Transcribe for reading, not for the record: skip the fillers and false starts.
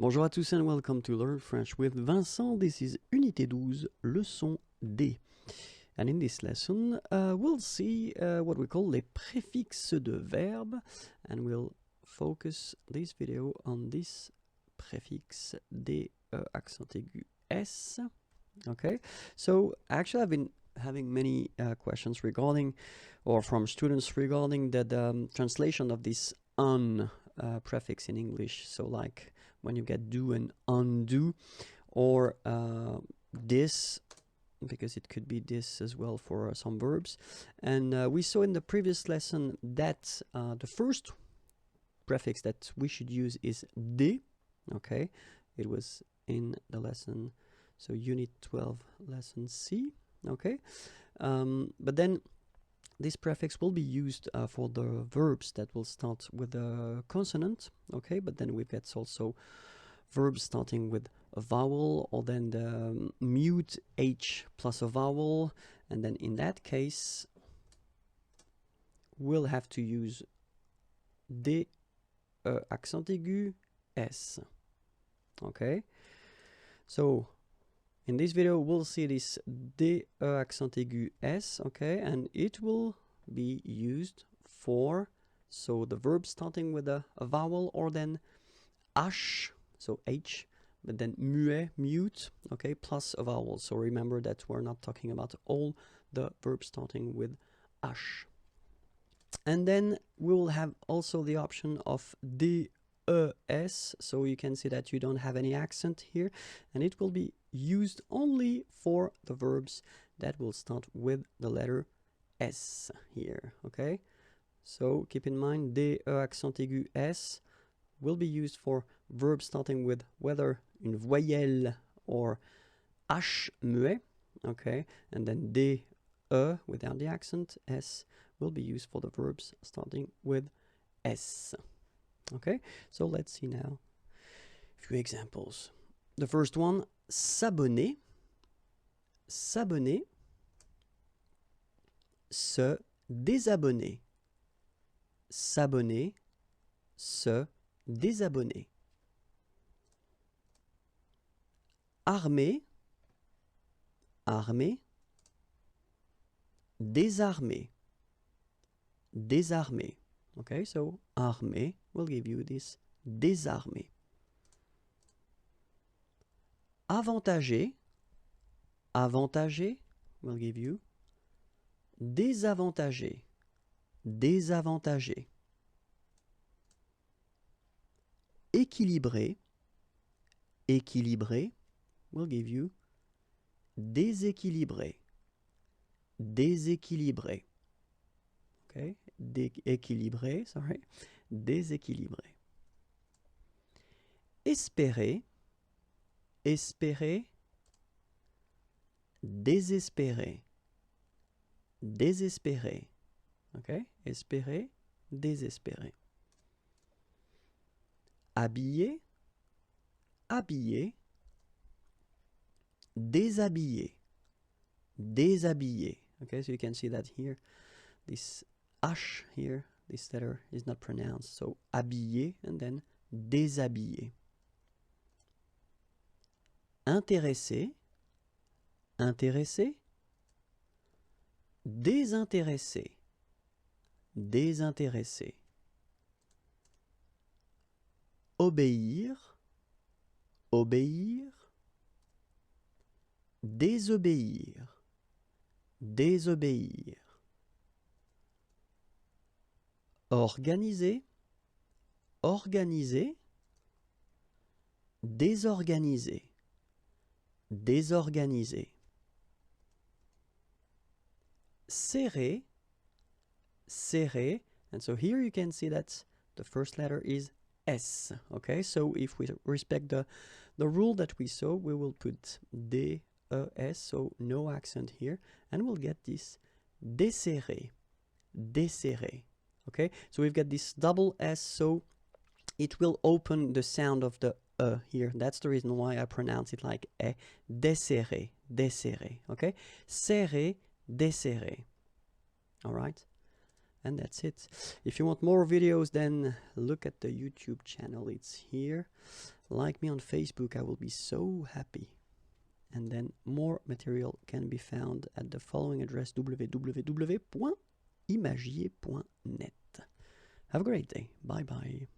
Bonjour à tous and welcome to Learn French with Vincent. This is Unité 12, leçon D. And in this lesson, we'll see what we call les préfixes de verbe, and we'll focus this video on this prefix D, accent aigu S. Okay, so actually I've been having many questions regarding, or from students regarding the translation of this un prefix in English. So like when you get do and undo, or this, because it could be this as well for some verbs. And we saw in the previous lesson that the first prefix that we should use is de. Okay, it was in the lesson, so unit 12, lesson C. Okay, but then this prefix will be used for the verbs that will start with a consonant. Okay, but then we've got also verbs starting with a vowel, or then the mute H plus a vowel, and then in that case we'll have to use D, accent aigu S. Okay, so in this video we'll see this D, accent aigu S, okay, and it will be used for, so the verb starting with a vowel, or then H, so H, but then muet, mute, okay, plus a vowel. So remember that we're not talking about all the verbs starting with H. And then we will have also the option of DES, so you can see that you don't have any accent here, and it will be used only for the verbs that will start with the letter S here, okay? So keep in mind, DE accent aigu S will be used for verbs starting with whether une voyelle or H muet, okay? And then DE without the accent, S, will be used for the verbs starting with S. Okay, so let's see now a few examples. The first one, s'abonner, s'abonner, se désabonner, s'abonner, se désabonner. Armer, armer, désarmer, désarmer. Okay, so armer will give you this désarmer. Avantager, avantager will give you désavantager, désavantager. Équilibrer, équilibrer will give you déséquilibré, déséquilibré. Okay, équilibré, sorry, déséquilibré. Espérer, espérer, désespérer, désespérer. Okay, espérer, désespérer. Habiller, habiller, déshabiller, déshabiller. Okay, so you can see that here, this H here, this letter is not pronounced, so habiller and then déshabiller. Intéresser, intéresser, désintéresser, désintéresser. Obéir, obéir, désobéir, désobéir. Organiser, organiser, désorganiser, désorganiser. Serrer, serrer, and so here you can see that the first letter is S, okay? So if we respect the rule that we saw, we will put D, S, so no accent here, and we'll get this desserrer, desserrer. Okay, so we've got this double S, so it will open the sound of the here. That's the reason why I pronounce it like e. Desserrer, desserrer. Okay, serrer, desserrer. All right, and that's it. If you want more videos, then look at the YouTube channel. It's here. Like me on Facebook, I will be so happy. And then more material can be found at the following address, www.imagier.net. Have a great day. Bye bye.